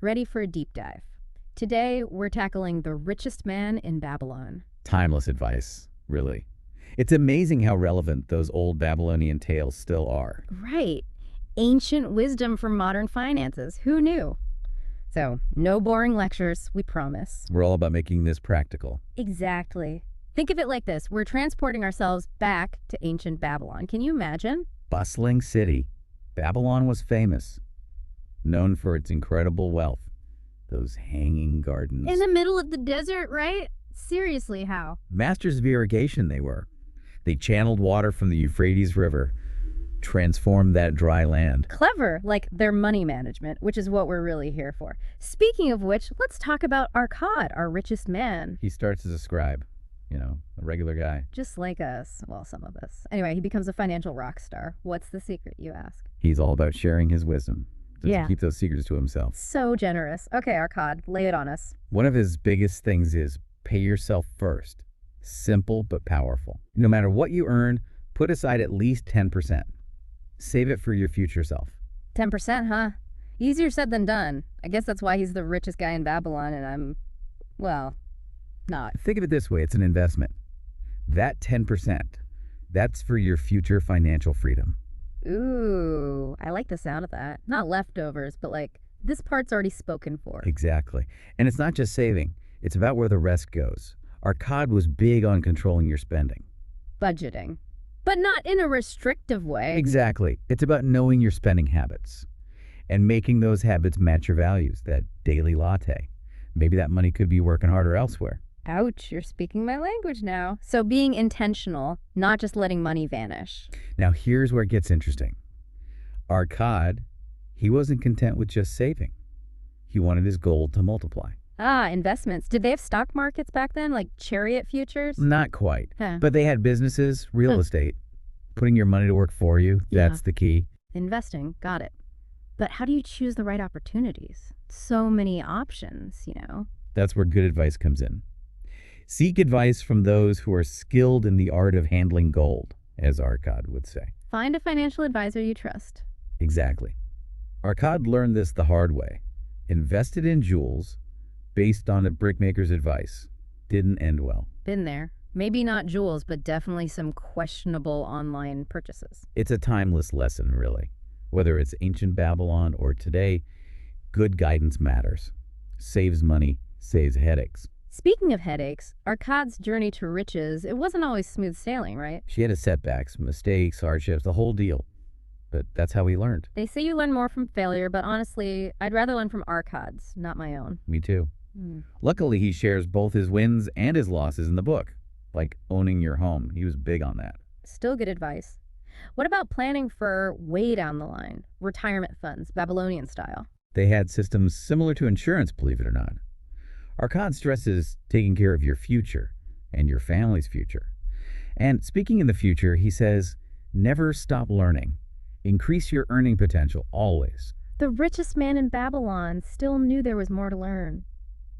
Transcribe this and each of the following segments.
ready for a deep dive. Today, we're tackling the richest man in Babylon. Timeless advice, really. It's amazing how relevant those old Babylonian tales still are. Right. Ancient wisdom from modern finances. Who knew? So, no boring lectures, we promise. We're all about making this practical. Exactly. Think of it like this. We're transporting ourselves back to ancient Babylon. Can you imagine? Bustling city. Babylon was famous, known for its incredible wealth. Those hanging gardens. In the middle of the desert, right? Seriously, how? Masters of irrigation they were. They channeled water from the Euphrates River, transformed that dry land. Clever, like their money management, which is what we're really here for. Speaking of which, let's talk about Arkad, our richest man. He starts as a scribe, a regular guy. Just like us. Well, some of us. Anyway, he becomes a financial rock star. What's the secret, you ask? He's all about sharing his wisdom. Doesn't keep those secrets to himself. So generous. Okay, Arkad, lay it on us. One of his biggest things is pay yourself first. Simple but powerful. No matter what you earn, put aside at least 10%. Save it for your future self. 10%, huh? Easier said than done. I guess that's why he's the richest guy in Babylon and I'm, well, not. Think of it this way, it's an investment. That 10%, that's for your future financial freedom. Ooh, I like the sound of that. Not leftovers, but like, this part's already spoken for. Exactly. And it's not just saving. It's about where the rest goes. Arkad was big on controlling your spending. Budgeting. But not in a restrictive way. Exactly. It's about knowing your spending habits and making those habits match your values, that daily latte. Maybe that money could be working harder elsewhere. Ouch, you're speaking my language now. So being intentional, not just letting money vanish. Now here's where it gets interesting. Arkad, he wasn't content with just saving. He wanted his gold to multiply. Ah, investments. Did they have stock markets back then, like chariot futures? Not quite. Huh. But they had businesses, real estate. Putting your money to work for you, that's the key. Investing, got it. But how do you choose the right opportunities? So many options, That's where good advice comes in. Seek advice from those who are skilled in the art of handling gold, as Arkad would say. Find a financial advisor you trust. Exactly. Arkad learned this the hard way. Invested in jewels based on a brickmaker's advice. Didn't end well. Been there. Maybe not jewels, but definitely some questionable online purchases. It's a timeless lesson, really. Whether it's ancient Babylon or today, good guidance matters. Saves money, saves headaches. Speaking of headaches, Arkad's journey to riches, it wasn't always smooth sailing, right? She had setbacks, mistakes, hardships, the whole deal. But that's how he learned. They say you learn more from failure, but honestly, I'd rather learn from Arkad's, not my own. Me too. Luckily, he shares both his wins and his losses in the book. Like owning your home. He was big on that. Still good advice. What about planning for way down the line? Retirement funds, Babylonian style. They had systems similar to insurance, believe it or not. Arkad stresses taking care of your future and your family's future. And speaking in the future, he says, never stop learning. Increase your earning potential, always. The richest man in Babylon still knew there was more to learn.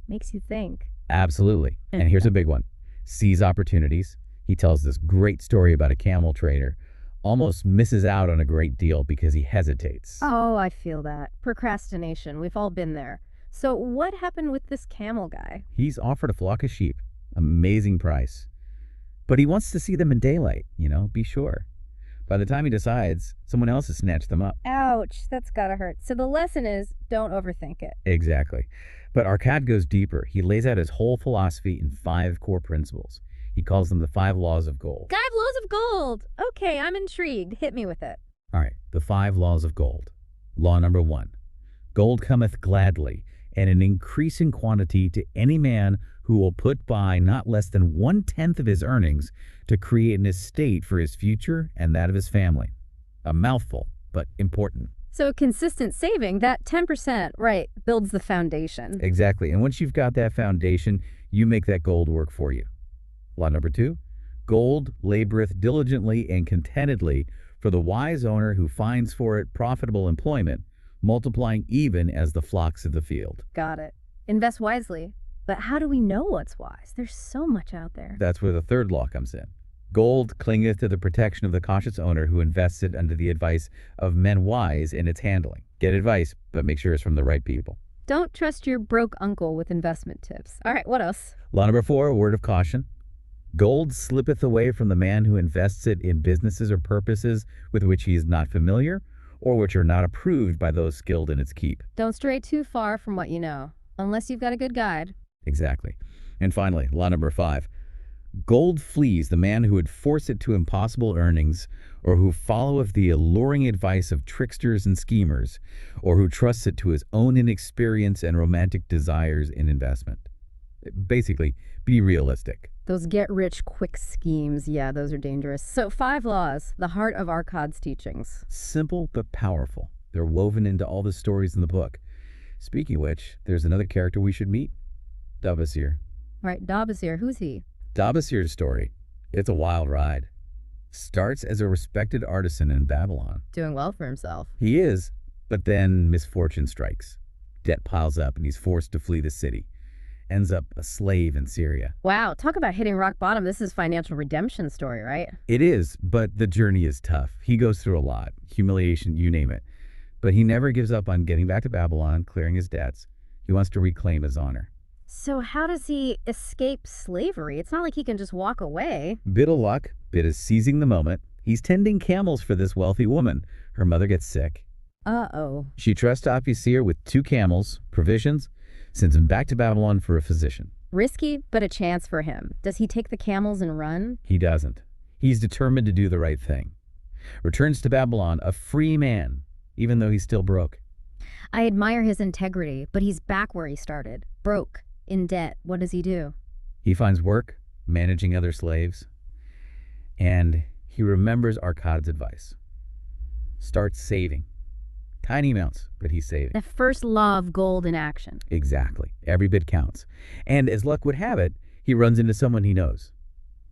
Makes you think. Absolutely. And here's a big one. Seize opportunities. He tells this great story about a camel trader. Almost misses out on a great deal because he hesitates. Oh, I feel that. Procrastination. We've all been there. So what happened with this camel guy? He's offered a flock of sheep. Amazing price. But he wants to see them in daylight, be sure. By the time he decides, someone else has snatched them up. Ouch, that's gotta hurt. So the lesson is, don't overthink it. Exactly. But Arkad goes deeper. He lays out his whole philosophy in 5 core principles. He calls them the 5 laws of gold. 5 laws of gold! Okay, I'm intrigued. Hit me with it. All right, the 5 laws of gold. Law number 1. Gold cometh gladly, and in increasing quantity to any man who will put by not less than 1/10 of his earnings to create an estate for his future and that of his family. A mouthful, but important. So consistent saving, that 10%, right, builds the foundation. Exactly. And once you've got that foundation, you make that gold work for you. Law number 2, gold laboreth diligently and contentedly for the wise owner who finds for it profitable employment, multiplying even as the flocks of the field. Got it. Invest wisely. But how do we know what's wise? There's so much out there. That's where the 3rd law comes in. Gold clingeth to the protection of the cautious owner who invests it under the advice of men wise in its handling. Get advice, but make sure it's from the right people. Don't trust your broke uncle with investment tips. All right, what else? Law number 4, a word of caution. Gold slippeth away from the man who invests it in businesses or purposes with which he is not familiar, or which are not approved by those skilled in its keep. Don't stray too far from what you know, unless you've got a good guide. Exactly. And finally, law number 5. Gold flees the man who would force it to impossible earnings, or who followeth the alluring advice of tricksters and schemers, or who trusts it to his own inexperience and romantic desires in investment. Basically, be realistic. Those get-rich-quick schemes, yeah, those are dangerous. So 5 laws, the heart of Arkad's teachings. Simple but powerful. They're woven into all the stories in the book. Speaking of which, there's another character we should meet. Dabasir. All right, Dabasir, who's he? Dabasir's story. It's a wild ride. Starts as a respected artisan in Babylon. Doing well for himself. He is, but then misfortune strikes. Debt piles up and he's forced to flee the city. Ends up a slave in Syria. Wow, talk about hitting rock bottom. This is financial redemption story, right? It is, but the journey is tough. He goes through a lot. Humiliation, you name it. But he never gives up on getting back to Babylon, clearing his debts. He wants to reclaim his honor. So how does he escape slavery? It's not like he can just walk away. Bit of luck, bit of seizing the moment. He's tending camels for this wealthy woman. Her mother gets sick. Uh-oh. She trusts Dabasir with 2 camels, provisions, sends him back to Babylon for a physician. Risky, but a chance for him. Does he take the camels and run? He doesn't. He's determined to do the right thing. Returns to Babylon a free man, even though he's still broke. I admire his integrity, but he's back where he started. Broke. In debt. What does he do? He finds work, managing other slaves, and he remembers Arkad's advice. Starts saving. Tiny amounts, but he's saving. The first law of gold in action. Exactly. Every bit counts. And as luck would have it, he runs into someone he knows.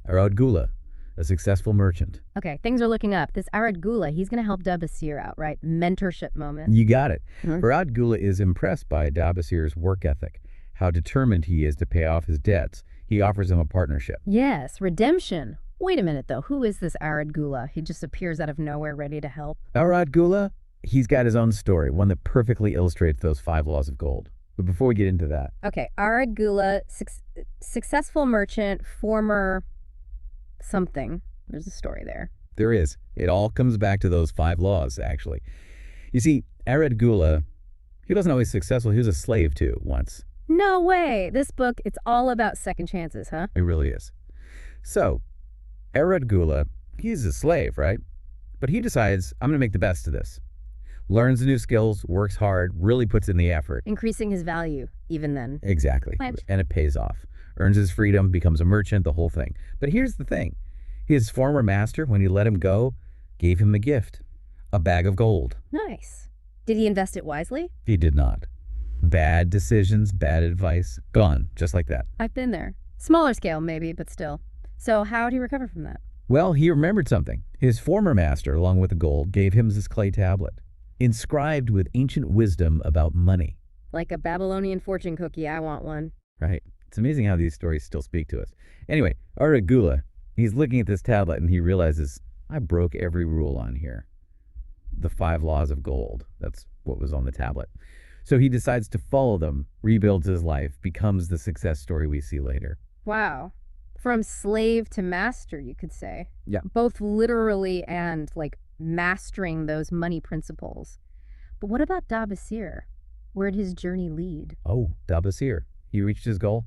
Arad Gula, a successful merchant. Okay, things are looking up. This Arad Gula, he's going to help Dabasir out, right? Mentorship moment. You got it. Mhm. Arad Gula is impressed by Dabasir's work ethic, how determined he is to pay off his debts. He offers him a partnership. Yes, redemption. Wait a minute, though. Who is this Arad Gula? He just appears out of nowhere ready to help. Arad Gula, he's got his own story, one that perfectly illustrates those 5 laws of gold. But before we get into that, Okay, Arad Gula, successful merchant, former something. There's a story there. there is. It all comes back to those 5 laws, actually. You see, Arad Gula, he wasn't always successful. He was a slave, too, once. No way. This book, it's all about second chances, huh? It really is. So, Arad Gula, he's a slave, right? But he decides, I'm going to make the best of this. Learns new skills, works hard, really puts in the effort. Increasing his value, even then. Exactly. Right. And it pays off. Earns his freedom, becomes a merchant, the whole thing. But here's the thing. His former master, when he let him go, gave him a gift. A bag of gold. Nice. Did he invest it wisely? He did not. Bad decisions, bad advice, gone, just like that. I've been there. Smaller scale, maybe, but still. So how'd he recover from that? Well, he remembered something. His former master, along with the gold, gave him this clay tablet, inscribed with ancient wisdom about money. Like a Babylonian fortune cookie, I want one. Right. It's amazing how these stories still speak to us. Anyway, Arad Gula, he's looking at this tablet and he realizes, I broke every rule on here. The 5 laws of gold. That's what was on the tablet. So he decides to follow them, rebuilds his life, becomes the success story we see later. Wow. From slave to master, you could say. Yeah. Both literally and, like, mastering those money principles. But what about Dabasir? Where'd his journey lead? Oh, Dabasir. He reached his goal,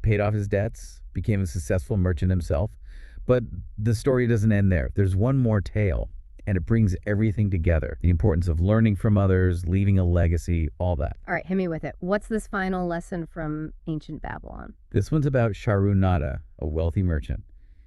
paid off his debts, became a successful merchant himself. But the story doesn't end there. There's one more tale, and it brings everything together. The importance of learning from others, leaving a legacy, all that. All right, hit me with it. What's this final lesson from ancient Babylon? This one's about Sharunada, a wealthy merchant.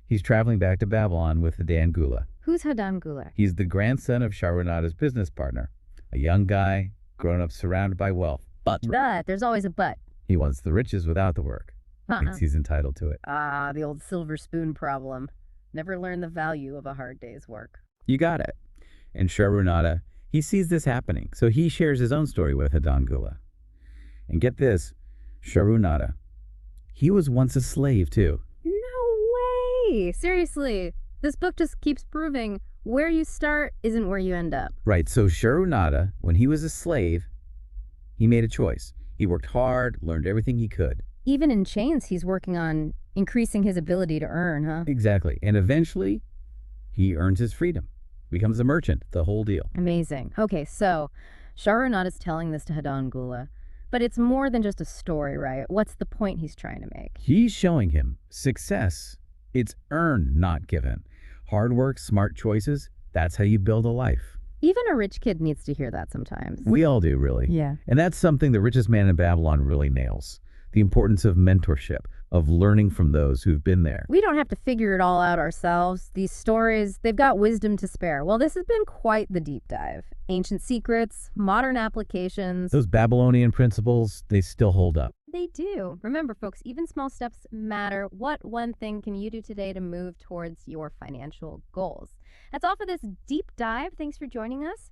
He's traveling back to Babylon with Hadan Gula. Who's Hadan Gula? He's the grandson of Sharunada's business partner, a young guy, grown up surrounded by wealth. But There's always a but. he wants the riches without the work. Thinks he's entitled to it. Ah, the old silver spoon problem. Never learn the value of a hard day's work. You got it. And Sharunada, he sees this happening, so he shares his own story with Hadan Gula. And get this, Sharunada, he was once a slave too. No way! Seriously, this book just keeps proving where you start isn't where you end up. Right, so Sharunada, when he was a slave, he made a choice. He worked hard, learned everything he could. Even in chains, he's working on increasing his ability to earn, huh? Exactly. And eventually, he earns his freedom, becomes a merchant, the whole deal. Amazing. Okay, so Shahrunad is telling this to Hadan Gula, but it's more than just a story, right? What's the point he's trying to make? He's showing him success. It's earned, not given. Hard work, smart choices, that's how you build a life. Even a rich kid needs to hear that sometimes. We all do, really. Yeah. And that's something the richest man in Babylon really nails. The importance of mentorship, of learning from those who've been there. We don't have to figure it all out ourselves. These stories, they've got wisdom to spare. Well, this has been quite the deep dive. Ancient secrets, modern applications. Those Babylonian principles, they still hold up. They do. Remember, folks, even small steps matter. What one thing can you do today to move towards your financial goals? That's all for this deep dive. Thanks for joining us.